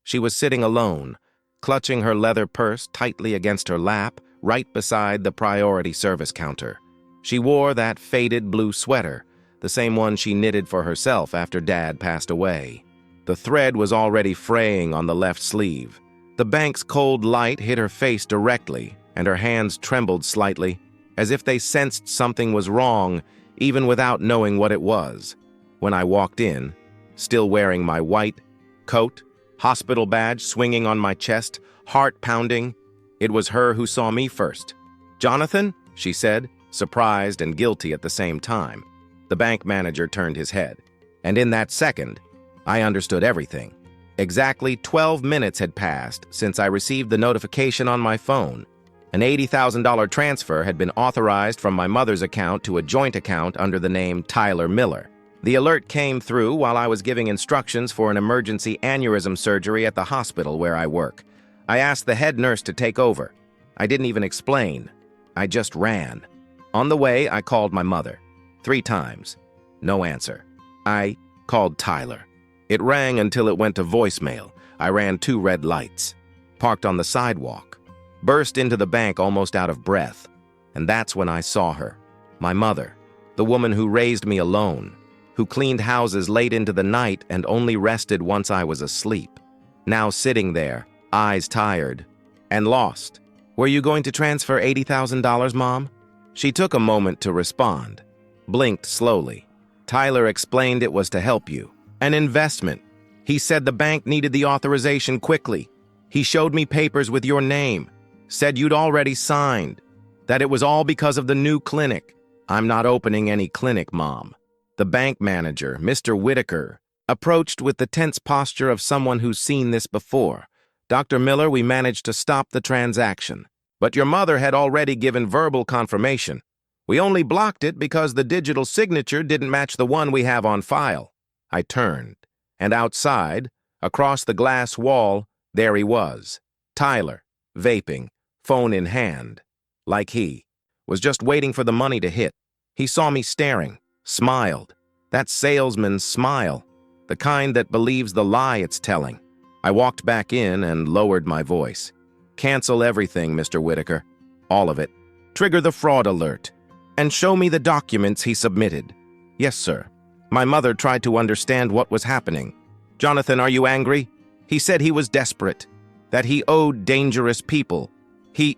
She was sitting alone, clutching her leather purse tightly against her lap, right beside the priority service counter. She wore that faded blue sweater, the same one she knitted for herself after Dad passed away. The thread was already fraying on the left sleeve. The bank's cold light hit her face directly, and her hands trembled slightly, as if they sensed something was wrong, even without knowing what it was. When I walked in, still wearing my white coat, hospital badge swinging on my chest, heart pounding, it was her who saw me first. "Jonathan?" she said, surprised and guilty at the same time. The bank manager turned his head, and in that second, I understood everything. Exactly 12 minutes had passed since I received the notification on my phone. An $80,000 transfer had been authorized from my mother's account to a joint account under the name Tyler Miller. The alert came through while I was giving instructions for an emergency aneurysm surgery at the hospital where I work. I asked the head nurse to take over. I didn't even explain. I just ran. On the way, I called my mother. 3 times. No answer. I called Tyler. It rang until it went to voicemail. I ran 2 red lights. Parked on the sidewalk. Burst into the bank almost out of breath. And that's when I saw her. My mother. The woman who raised me alone. Who cleaned houses late into the night and only rested once I was asleep. Now sitting there, eyes tired, and lost. "Were you going to transfer $80,000, Mom?" She took a moment to respond, blinked slowly. "Tyler explained it was to help you. An investment. He said the bank needed the authorization quickly. He showed me papers with your name. Said you'd already signed. That it was all because of the new clinic." "I'm not opening any clinic, Mom." The bank manager, Mr. Whitaker, approached with the tense posture of someone who's seen this before. "Dr. Miller, we managed to stop the transaction. But your mother had already given verbal confirmation. We only blocked it because the digital signature didn't match the one we have on file." I turned, and outside, across the glass wall, there he was. Tyler, vaping, phone in hand. Like he was just waiting for the money to hit. He saw me staring. Smiled. That salesman's smile, the kind that believes the lie it's telling. I walked back in and lowered my voice. "Cancel everything, Mr. Whitaker. All of it. Trigger the fraud alert. And show me the documents he submitted." "Yes, sir." My mother tried to understand what was happening. "Jonathan, are you angry? He said he was desperate. That he owed dangerous people. He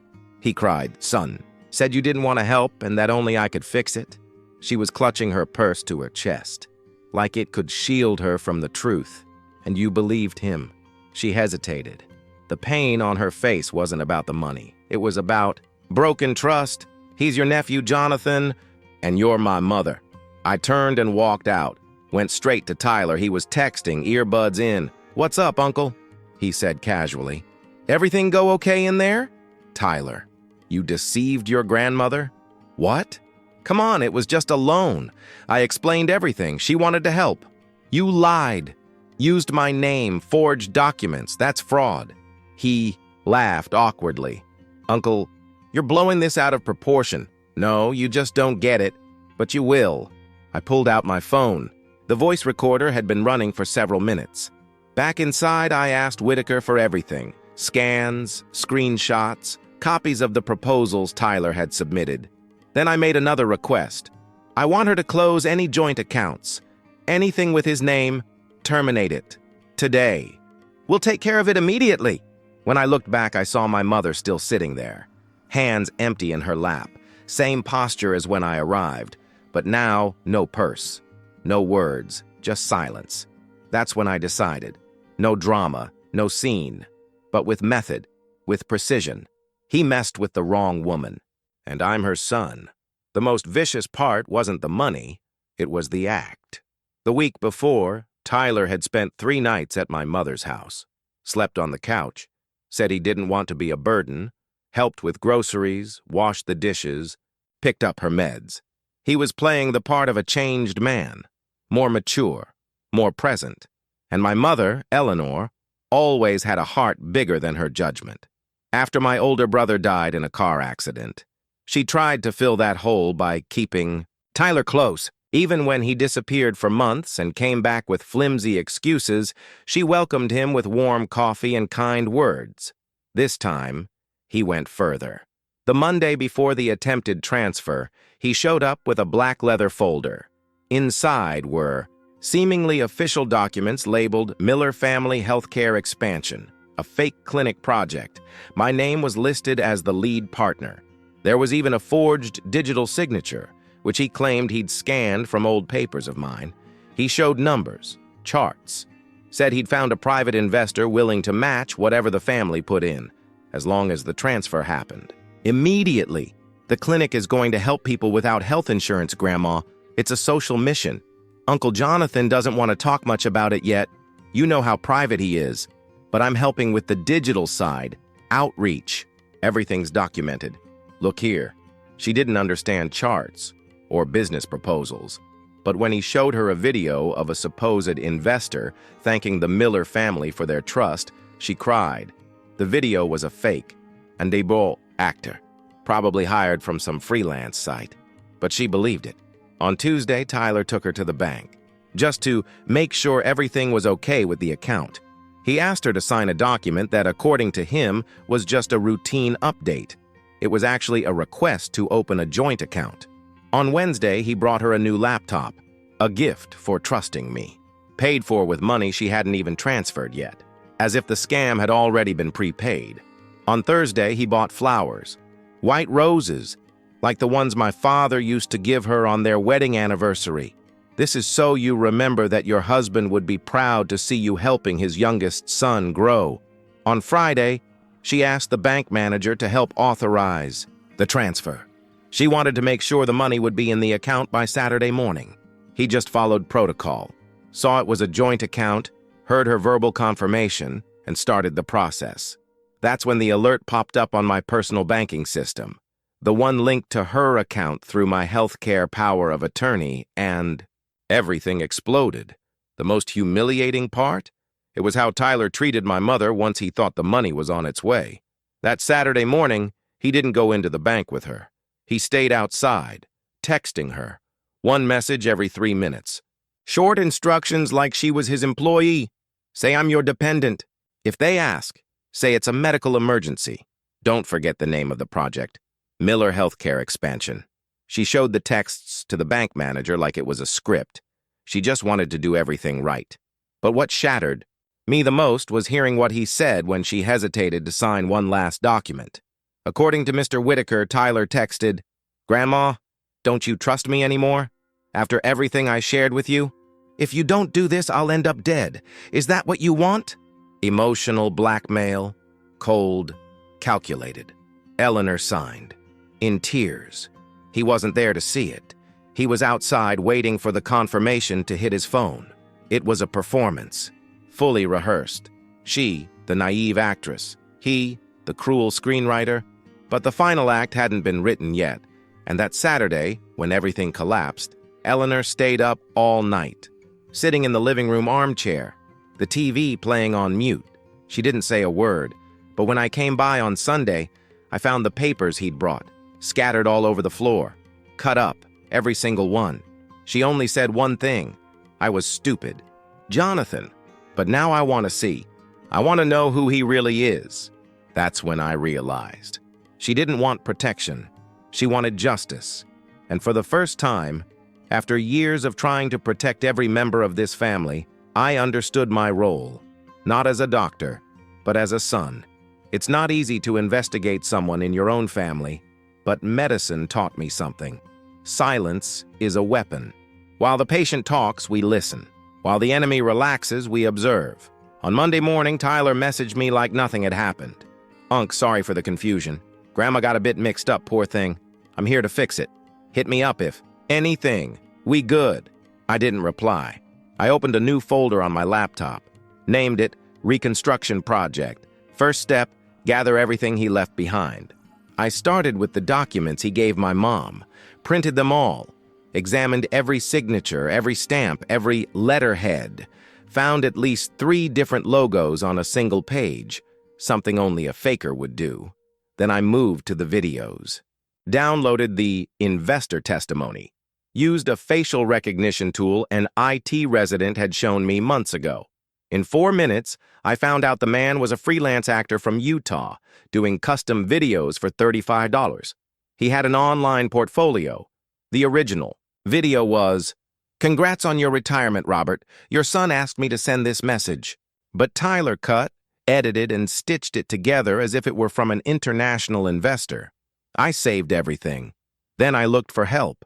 cried, "Son, said you didn't want to help and that only I could fix it." She was clutching her purse to her chest, like it could shield her from the truth. "And you believed him." She hesitated. The pain on her face wasn't about the money. It was about broken trust. "He's your nephew, Jonathan, and you're my mother." I turned and walked out, went straight to Tyler. He was texting, earbuds in. "What's up, Uncle?" he said casually. "Everything go okay in there?" "Tyler, you deceived your grandmother?" "What?" "Come on, it was just a loan. I explained everything. She wanted to help." "You lied. Used my name, forged documents. That's fraud." He laughed awkwardly. "Uncle, you're blowing this out of proportion. No, you just don't get it. But you will." I pulled out my phone. The voice recorder had been running for several minutes. Back inside, I asked Whitaker for everything. Scans, screenshots, copies of the proposals Tyler had submitted. Then I made another request. I want her to close any joint accounts. Anything with his name, terminate it. Today. We'll take care of it immediately. When I looked back, I saw my mother still sitting there. Hands empty in her lap. Same posture as when I arrived. But now, no purse. No words, just silence. That's when I decided. No drama, no scene. But with method, with precision. He messed with the wrong woman. And I'm her son. The most vicious part wasn't the money, it was the act. The week before, Tyler had spent 3 nights at my mother's house. Slept on the couch, said he didn't want to be a burden, helped with groceries, washed the dishes, picked up her meds. He was playing the part of a changed man, more mature, more present. And my mother, Eleanor, always had a heart bigger than her judgment. After my older brother died in a car accident, she tried to fill that hole by keeping Tyler close. Even when he disappeared for months and came back with flimsy excuses, she welcomed him with warm coffee and kind words. This time, he went further. The Monday before the attempted transfer, he showed up with a black leather folder. Inside were seemingly official documents labeled Miller Family Healthcare Expansion, a fake clinic project. My name was listed as the lead partner. There was even a forged digital signature, which he claimed he'd scanned from old papers of mine. He showed numbers, charts, said he'd found a private investor willing to match whatever the family put in, as long as the transfer happened. Immediately, the clinic is going to help people without health insurance, Grandma. It's a social mission. Uncle Jonathan doesn't want to talk much about it yet. You know how private he is. But I'm helping with the digital side, outreach. Everything's documented. Look here. She didn't understand charts or business proposals. But when he showed her a video of a supposed investor thanking the Miller family for their trust, she cried. The video was a fake, and a bull actor, probably hired from some freelance site. But she believed it. On Tuesday, Tyler took her to the bank, just to make sure everything was okay with the account. He asked her to sign a document that, according to him, was just a routine update. It was actually a request to open a joint account. On Wednesday, he brought her a new laptop, a gift for trusting me, paid for with money she hadn't even transferred yet, as if the scam had already been prepaid. On Thursday, he bought flowers, white roses, like the ones my father used to give her on their wedding anniversary. This is so you remember that your husband would be proud to see you helping his youngest son grow. On Friday, she asked the bank manager to help authorize the transfer. She wanted to make sure the money would be in the account by Saturday morning. He just followed protocol, saw it was a joint account, heard her verbal confirmation, and started the process. That's when the alert popped up on my personal banking system, the one linked to her account through my healthcare power of attorney, and everything exploded. The most humiliating part? It was how Tyler treated my mother once he thought the money was on its way. That Saturday morning, he didn't go into the bank with her. He stayed outside, texting her, one message every 3 minutes. Short instructions like she was his employee. Say I'm your dependent. If they ask, say it's a medical emergency. Don't forget the name of the project, Miller Healthcare Expansion. She showed the texts to the bank manager like it was a script. She just wanted to do everything right. But what shattered me the most was hearing what he said when she hesitated to sign one last document. According to Mr. Whitaker, Tyler texted, "Grandma, don't you trust me anymore? After everything I shared with you? If you don't do this, I'll end up dead. Is that what you want?" Emotional blackmail, cold, calculated. Eleanor signed, in tears. He wasn't there to see it. He was outside waiting for the confirmation to hit his phone. It was a performance, fully rehearsed. She, the naive actress. He, the cruel screenwriter. But the final act hadn't been written yet, and that Saturday, when everything collapsed, Eleanor stayed up all night, sitting in the living room armchair, the TV playing on mute. She didn't say a word, but when I came by on Sunday, I found the papers he'd brought, scattered all over the floor, cut up, every single one. She only said one thing. I was stupid. Jonathan. But now I want to see. I want to know who he really is. That's when I realized. She didn't want protection. She wanted justice. And for the first time, after years of trying to protect every member of this family, I understood my role. Not as a doctor, but as a son. It's not easy to investigate someone in your own family, but medicine taught me something. Silence is a weapon. While the patient talks, we listen. While the enemy relaxes, we observe. On Monday morning, Tyler messaged me like nothing had happened. "Unc, sorry for the confusion. Grandma got a bit mixed up, poor thing. I'm here to fix it. Hit me up if anything. We good." I didn't reply. I opened a new folder on my laptop, named it Reconstruction Project. First step, gather everything he left behind. I started with the documents he gave my mom, printed them all, examined every signature, every stamp, every letterhead, found at least 3 different logos on a single page, something only a faker would do. Then I moved to the videos, downloaded the investor testimony, Used a facial recognition tool an IT resident had shown me months ago. In 4 minutes, I found out the man was a freelance actor from Utah, doing custom videos for $35. He had an online portfolio. The original video was, "Congrats on your retirement, Robert. Your son asked me to send this message." But Tyler cut, edited, and stitched it together as if it were from an international investor. I saved everything. Then I looked for help.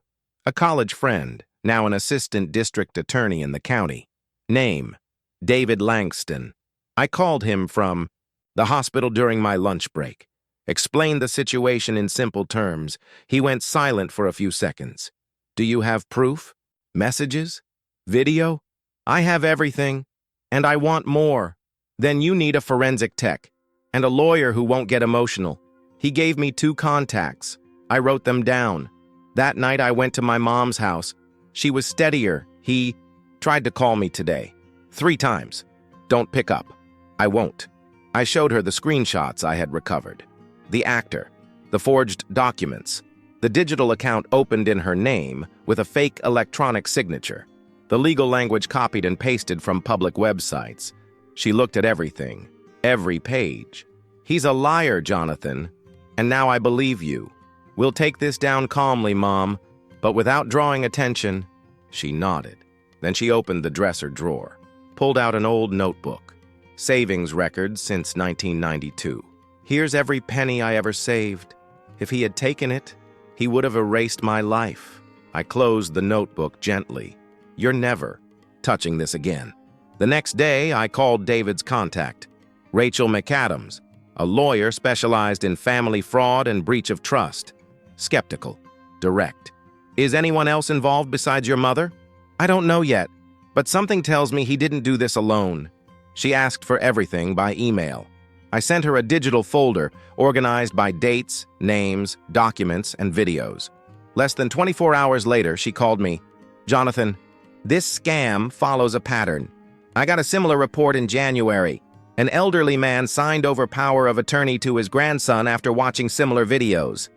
A college friend, now an assistant district attorney in the county. Name, David Langston. I called him from the hospital during my lunch break. Explained the situation in simple terms. He went silent for a few seconds. "Do you have proof? Messages? Video?" "I have everything, and I want more." "Then you need a forensic tech and a lawyer who won't get emotional." He gave me 2 contacts. I wrote them down. That night I went to my mom's house. She was steadier. He tried to call me today. 3 times. "Don't pick up." "I won't." I showed her the screenshots I had recovered. The actor, the forged documents, the digital account opened in her name with a fake electronic signature, the legal language copied and pasted from public websites. She looked at everything, every page. "He's a liar, Jonathan, and now I believe you. We'll take this down calmly, Mom, but without drawing attention." She nodded. Then she opened the dresser drawer, pulled out an old notebook. Savings records since 1992. "Here's every penny I ever saved. If he had taken it, he would have erased my life." I closed the notebook gently. "You're never touching this again." The next day, I called David's contact, Rachel McAdams, a lawyer specialized in family fraud and breach of trust. Skeptical, direct. "Is anyone else involved besides your mother?" "I don't know yet, but something tells me he didn't do this alone." She asked for everything by email. I sent her a digital folder organized by dates, names, documents, and videos. Less than 24 hours later, she called me. "Jonathan, this scam follows a pattern. I got a similar report in January. An elderly man signed over power of attorney to his grandson after watching similar videos.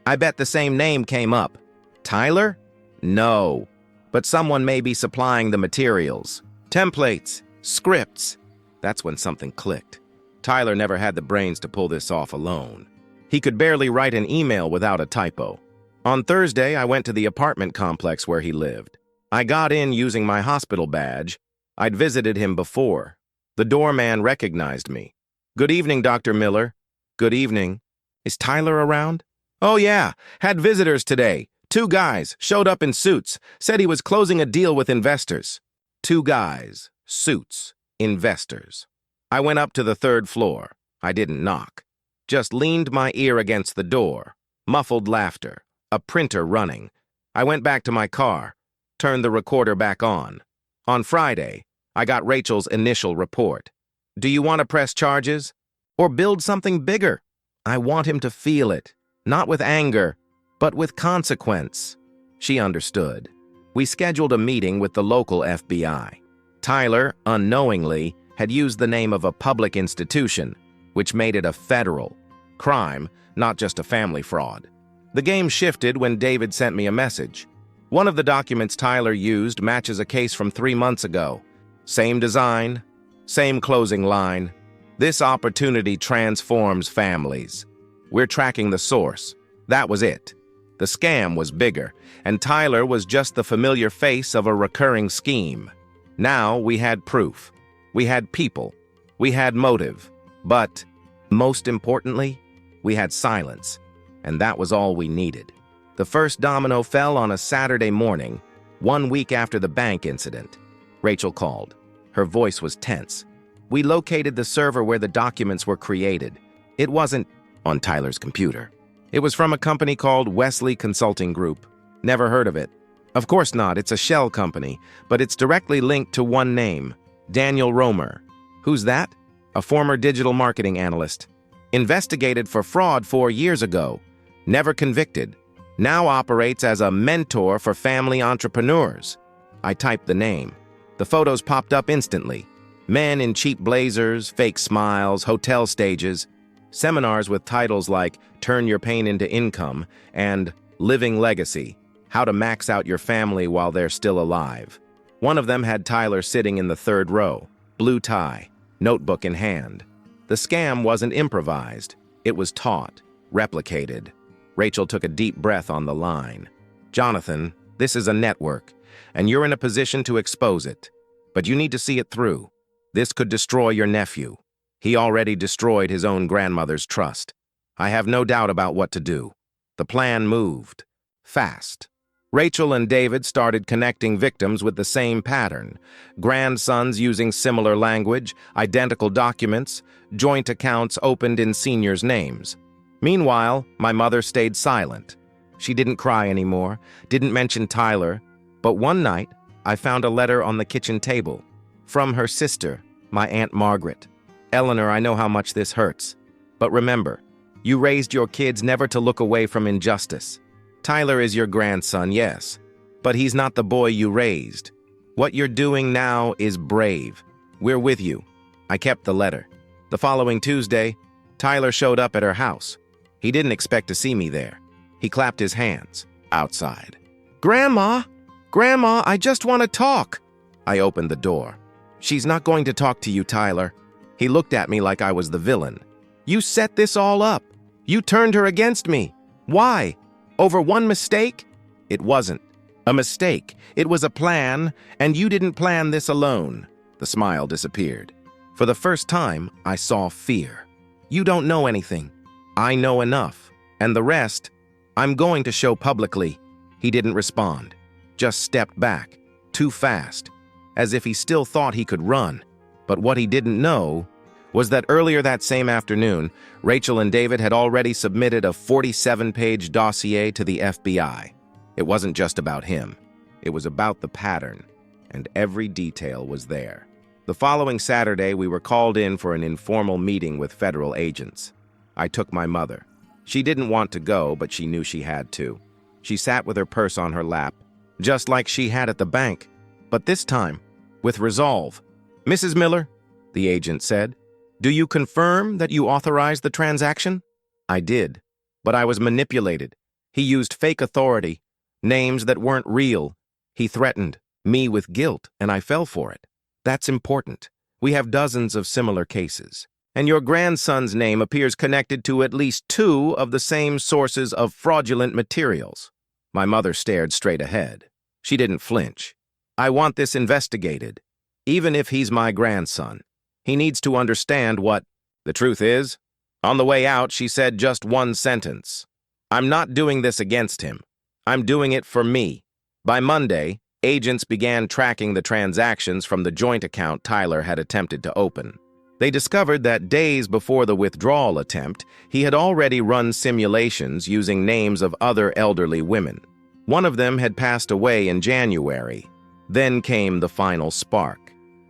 I bet the same name came up." "Tyler?" "No, but someone may be supplying the materials. Templates, scripts." That's when something clicked. Tyler never had the brains to pull this off alone. He could barely write an email without a typo. On Thursday, I went to the apartment complex where he lived. I got in using my hospital badge. I'd visited him before. The doorman recognized me. "Good evening, Dr. Miller." "Good evening. Is Tyler around?" "Oh yeah, had visitors today. 2 guys, showed up in suits, said he was closing a deal with investors." 2 guys, suits, investors. I went up to the 3rd floor. I didn't knock. Just leaned my ear against the door. Muffled laughter. A printer running. I went back to my car. Turned the recorder back on. On Friday, I got Rachel's initial report. "Do you want to press charges? Or build something bigger?" I want him to feel it. Not with anger, but with consequence. She understood. We scheduled a meeting with the local FBI. Tyler, unknowingly, had used the name of a public institution, which made it a federal crime, not just a family fraud. The game shifted when David sent me a message. One of the documents Tyler used matches a case from 3 months ago. Same design, same closing line. "This opportunity transforms families. We're tracking the source." That was it. The scam was bigger, and Tyler was just the familiar face of a recurring scheme. Now we had proof. We had people. We had motive. But, most importantly, we had silence. And that was all we needed. The first domino fell on a Saturday morning, 1 week after the bank incident. Rachel called. Her voice was tense. We located the server where the documents were created. It wasn't on Tyler's computer. It was from a company called Wesley Consulting Group. Never heard of it. Of course not, it's a shell company, but it's directly linked to one name, Daniel Romer. Who's that? A former digital marketing analyst. Investigated for fraud 4 years ago. Never convicted. Now operates as a mentor for family entrepreneurs. I typed the name. The photos popped up instantly. Men in cheap blazers, fake smiles, hotel stages. Seminars with titles like Turn Your Pain into Income and Living Legacy. how to max out your family while they're still alive. One of them had Tyler sitting in the third row, blue tie, notebook in hand. The scam wasn't improvised. It was taught, replicated. Rachel took a deep breath on the line. Jonathan, this is a network, and you're in a position to expose it. But you need to see it through. This could destroy your nephew. He already destroyed his own grandmother's trust. I have no doubt about what to do. The plan moved. Fast. Rachel and David started connecting victims with the same pattern. Grandsons using similar language, identical documents, joint accounts opened in seniors' names. Meanwhile, my mother stayed silent. She didn't cry anymore, didn't mention Tyler, but one night, I found a letter on the kitchen table. From her sister, my Aunt Margaret. Eleanor, I know how much this hurts. But remember, you raised your kids never to look away from injustice. Tyler is your grandson, yes, but he's not the boy you raised. What you're doing now is brave. We're with you. I kept the letter. The following Tuesday, Tyler showed up at her house. He didn't expect to see me there. He clapped his hands outside. Grandma! Grandma, I just want to talk. I opened the door. She's not going to talk to you, Tyler. He looked at me like I was the villain. You set this all up. You turned her against me. Why? Over one mistake? It wasn't a mistake. It was a plan, and you didn't plan this alone. The smile disappeared. For the first time, I saw fear. You don't know anything. I know enough. And the rest, I'm going to show publicly. He didn't respond. Just stepped back, too fast, as if he still thought he could run. But what he didn't know was that earlier that same afternoon, Rachel and David had already submitted a 47-page dossier to the FBI. It wasn't just about him. It was about the pattern, and every detail was there. The following Saturday, we were called in for an informal meeting with federal agents. I took my mother. She didn't want to go, but she knew she had to. She sat with her purse on her lap, just like she had at the bank, but this time, with resolve. Mrs. Miller, the agent said, do you confirm that you authorized the transaction? I did, but I was manipulated. He used fake authority, names that weren't real. He threatened me with guilt, and I fell for it. That's important. We have dozens of similar cases. And your grandson's name appears connected to at least 2 of the same sources of fraudulent materials. My mother stared straight ahead. She didn't flinch. I want this investigated. Even if he's my grandson, he needs to understand what the truth is. On the way out, she said just one sentence. I'm not doing this against him. I'm doing it for me. By Monday, agents began tracking the transactions from the joint account Tyler had attempted to open. They discovered that days before the withdrawal attempt, he had already run simulations using names of other elderly women. One of them had passed away in January. Then came the final spark.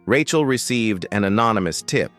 Rachel received an anonymous tip,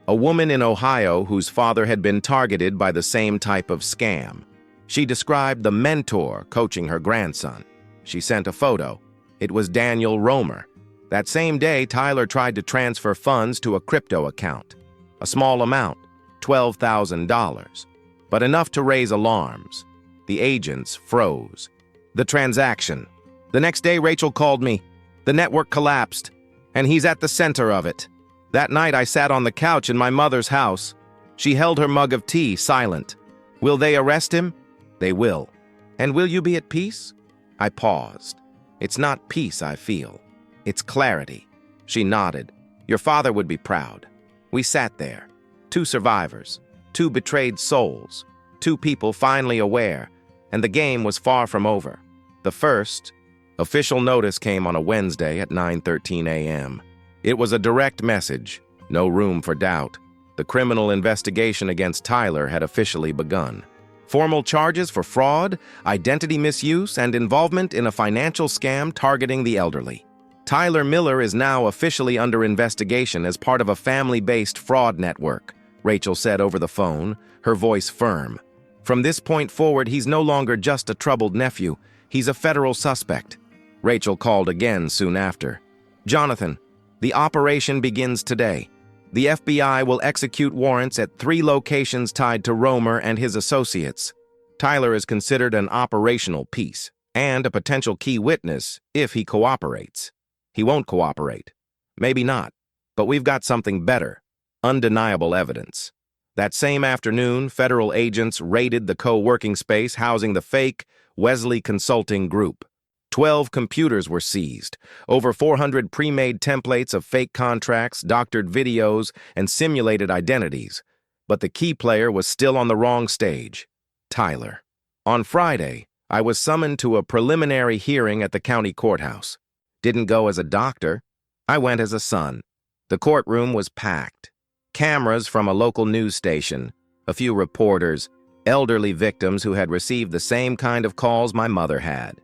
a woman in Ohio whose father had been targeted by the same type of scam. She described the mentor coaching her grandson. She sent a photo. It was Daniel Romer. That same day, Tyler tried to transfer funds to a crypto account. A small amount, $12,000, but enough to raise alarms. The agents froze. The transaction. The next day, Rachel called me. The network collapsed, and he's at the center of it. That night, I sat on the couch in my mother's house. She held her mug of tea, silent. Will they arrest him? They will. And will you be at peace? I paused. It's not peace I feel. It's clarity. She nodded. Your father would be proud. We sat there. 2 survivors, 2 betrayed souls, 2 people finally aware, and the game was far from over. The first official notice came on a Wednesday at 9:13 a.m. It was a direct message, no room for doubt. The criminal investigation against Tyler had officially begun. Formal charges for fraud, identity misuse, and involvement in a financial scam targeting the elderly. Tyler Miller is now officially under investigation as part of a family-based fraud network, Rachel said over the phone, her voice firm. From this point forward, he's no longer just a troubled nephew. He's a federal suspect. Rachel called again soon after. Jonathan, the operation begins today. The FBI will execute warrants at 3 locations tied to Romer and his associates. Tyler is considered an operational piece. and a potential key witness if he cooperates. He won't cooperate. Maybe not, but we've got something better, undeniable evidence. That same afternoon, federal agents raided the co-working space housing the fake Wesley Consulting Group. 12 computers were seized, over 400 pre-made templates of fake contracts, doctored videos, and simulated identities. But the key player was still on the wrong stage, Tyler. On Friday, I was summoned to a preliminary hearing at the county courthouse. Didn't go as a doctor. I went as a son. The courtroom was packed. Cameras from a local news station, a few reporters, elderly victims who had received the same kind of calls my mother had.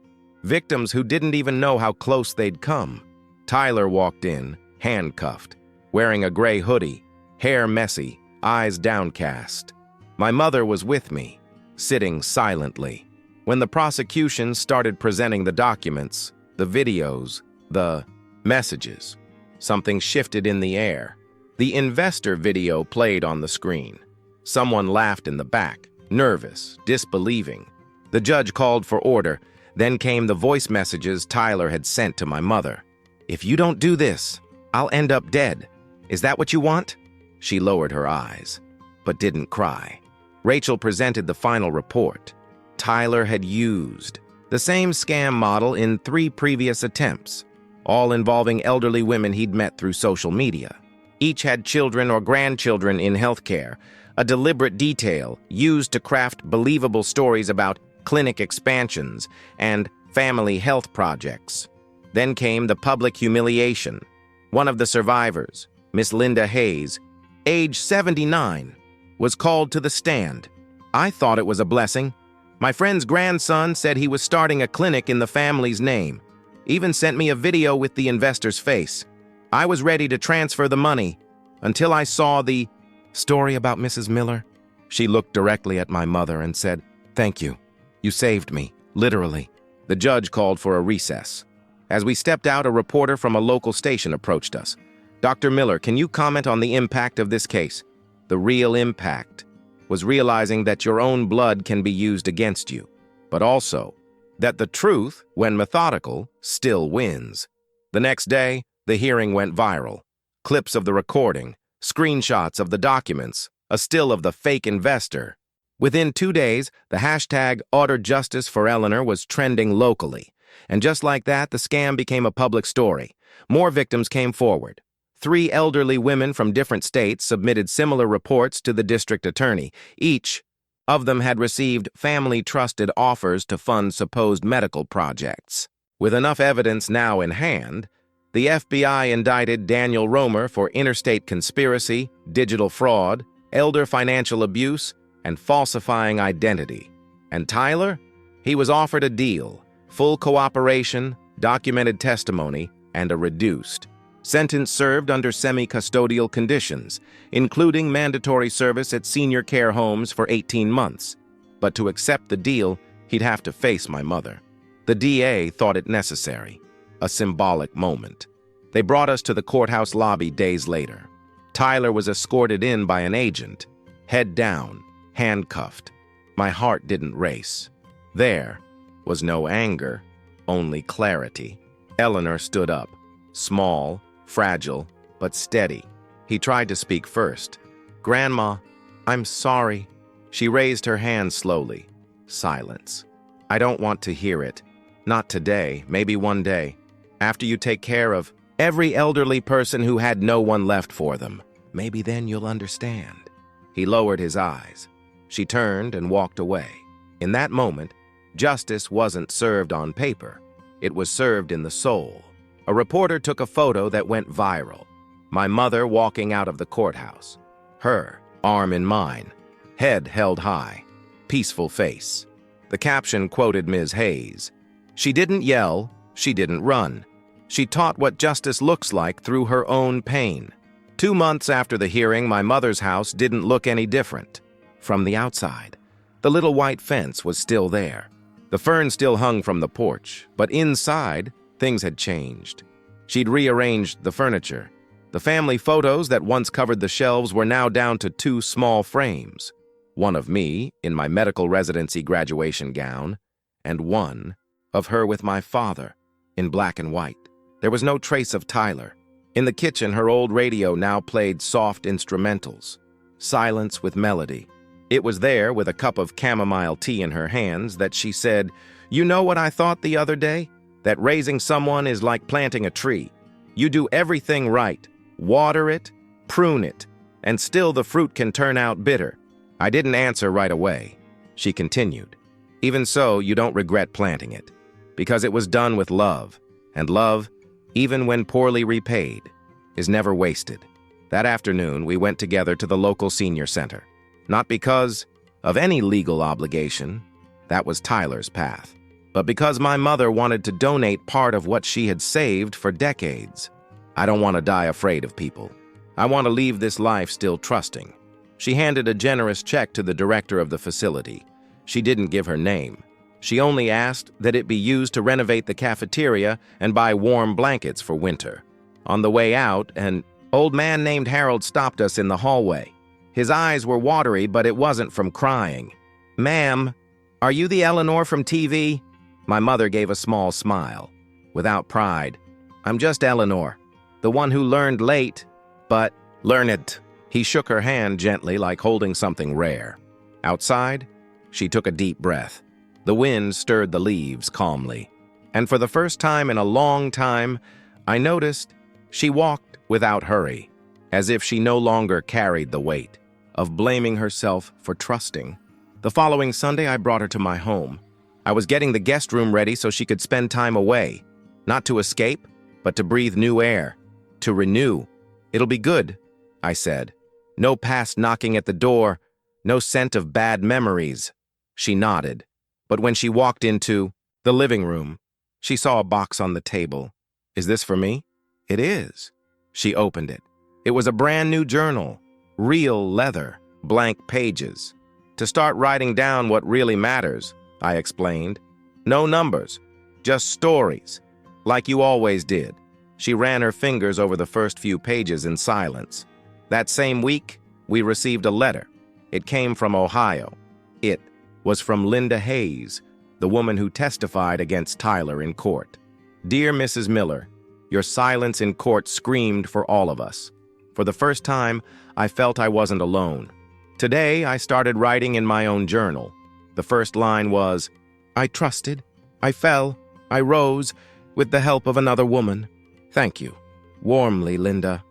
Victims who didn't even know how close they'd come. Tyler walked in, handcuffed, wearing a gray hoodie, hair messy, eyes downcast. My mother was with me, sitting silently. When the prosecution started presenting the documents, the videos, the messages, something shifted in the air. The investor video played on the screen. Someone laughed in the back, nervous, disbelieving. The judge called for order. Then came the voice messages Tyler had sent to my mother. "If you don't do this, I'll end up dead. Is that what you want?" She lowered her eyes, but didn't cry. Rachel presented the final report. Tyler had used the same scam model in 3 previous attempts, all involving elderly women he'd met through social media. Each had children or grandchildren in healthcare, a deliberate detail used to craft believable stories about clinic expansions and family health projects. Then came the public humiliation. One of the survivors, Miss Linda Hayes, age 79, was called to the stand. I thought it was a blessing. My friend's grandson said he was starting a clinic in the family's name, even sent me a video with the investor's face. I was ready to transfer the money until I saw the story about Mrs. Miller. She looked directly at my mother and said, "Thank you. You saved me, literally." The judge called for a recess. As we stepped out, a reporter from a local station approached us. "Dr. Miller, can you comment on the impact of this case?" The real impact was realizing that your own blood can be used against you, but also that the truth, when methodical, still wins. The next day, the hearing went viral. Clips of the recording, screenshots of the documents, a still of the fake investor. Within 2 days, the hashtag #OrderJusticeForEleanor was trending locally. And just like that, the scam became a public story. More victims came forward. 3 elderly women from different states submitted similar reports to the district attorney. Each of them had received family-trusted offers to fund supposed medical projects. With enough evidence now in hand, the FBI indicted Daniel Romer for interstate conspiracy, digital fraud, elder financial abuse, and falsifying identity. And Tyler? He was offered a deal, full cooperation, documented testimony, and a reduced sentence served under semi-custodial conditions, including mandatory service at senior care homes for 18 months. But to accept the deal, he'd have to face my mother. The DA thought it necessary, a symbolic moment. They brought us to the courthouse lobby days later. Tyler was escorted in by an agent, head down, handcuffed. My heart didn't race. There was no anger, only clarity. Eleanor stood up, small, fragile, but steady. He tried to speak first. "Grandma, I'm sorry." She raised her hand slowly. Silence. "I don't want to hear it. Not today, maybe one day. After you take care of every elderly person who had no one left for them. Maybe then you'll understand." He lowered his eyes. She turned and walked away. In that moment, justice wasn't served on paper. It was served in the soul. A reporter took a photo that went viral. My mother walking out of the courthouse. Her, arm in mine, head held high, peaceful face. The caption quoted Ms. Hayes. "She didn't yell, she didn't run. She taught what justice looks like through her own pain." 2 months after the hearing, my mother's house didn't look any different. From the outside, the little white fence was still there. The fern still hung from the porch, but inside, things had changed. She'd rearranged the furniture. The family photos that once covered the shelves were now down to 2 small frames. One of me, in my medical residency graduation gown, and one of her with my father, in black and white. There was no trace of Tyler. In the kitchen, her old radio now played soft instrumentals, silence with melody. It was there, with a cup of chamomile tea in her hands, that she said, "You know what I thought the other day? That raising someone is like planting a tree. You do everything right, water it, prune it, and still the fruit can turn out bitter." I didn't answer right away. She continued, "Even so, you don't regret planting it, because it was done with love, and love, even when poorly repaid, is never wasted." That afternoon, we went together to the local senior center. Not because of any legal obligation, that was Tyler's path, but because my mother wanted to donate part of what she had saved for decades. I don't want to die afraid of people. I want to leave this life still trusting. She handed a generous check to the director of the facility. She didn't give her name. She only asked that it be used to renovate the cafeteria and buy warm blankets for winter. On the way out, an old man named Harold stopped us in the hallway. His eyes were watery, but it wasn't from crying. "Ma'am, are you the Eleanor from TV?" My mother gave a small smile, without pride. "I'm just Eleanor, the one who learned late, but learned." He shook her hand gently, like holding something rare. Outside, she took a deep breath. The wind stirred the leaves calmly. And for the first time in a long time, I noticed she walked without hurry, as if she no longer carried the weight of blaming herself for trusting. The following Sunday, I brought her to my home. I was getting the guest room ready so she could spend time away, not to escape, but to breathe new air, to renew. "It'll be good," I said. "No past knocking at the door, no scent of bad memories." She nodded, but when she walked into the living room, she saw a box on the table. "Is this for me?" "It is." She opened it. It was a brand new journal, real leather, blank pages. "To start writing down what really matters," I explained. "No numbers, just stories, like you always did." She ran her fingers over the first few pages in silence. That same week, we received a letter. It came from Ohio. It was from Linda Hayes, the woman who testified against Tyler in court. "Dear Mrs. Miller, your silence in court screamed for all of us. For the first time, I felt I wasn't alone. Today, I started writing in my own journal. The first line was, 'I trusted, I fell, I rose, with the help of another woman. Thank you. Warmly, Linda.'"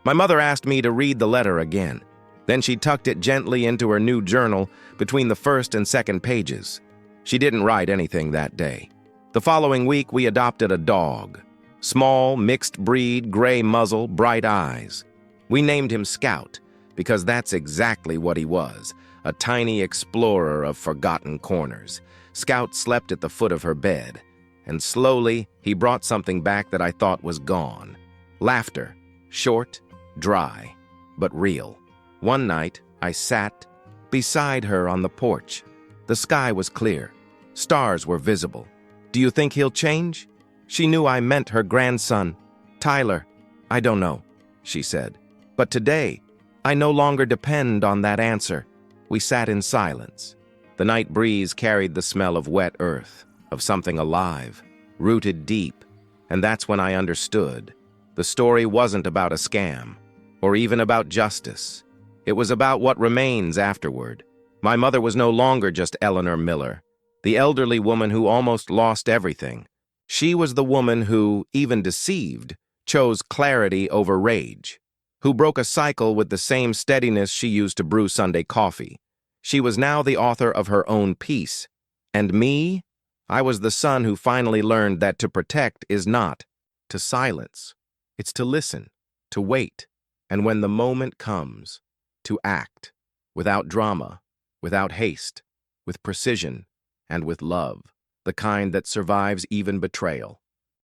My mother asked me to read the letter again. Then she tucked it gently into her new journal between the first and second pages. She didn't write anything that day. The following week, we adopted a dog. Small, mixed breed, gray muzzle, bright eyes. We named him Scout, because that's exactly what he was, a tiny explorer of forgotten corners. Scout slept at the foot of her bed, and slowly he brought something back that I thought was gone. Laughter, short, dry, but real. One night, I sat beside her on the porch. The sky was clear. Stars were visible. "Do you think he'll change?" She knew I meant her grandson. "Tyler, I don't know," she said. "But today, I no longer depend on that answer." We sat in silence. The night breeze carried the smell of wet earth, of something alive, rooted deep, and that's when I understood. The story wasn't about a scam, or even about justice. It was about what remains afterward. My mother was no longer just Eleanor Miller, the elderly woman who almost lost everything. She was the woman who, even deceived, chose clarity over rage, who broke a cycle with the same steadiness she used to brew Sunday coffee. She was now the author of her own peace. And me? I was the son who finally learned that to protect is not to silence. It's to listen, to wait, and when the moment comes, to act, without drama, without haste, with precision, and with love, the kind that survives even betrayal.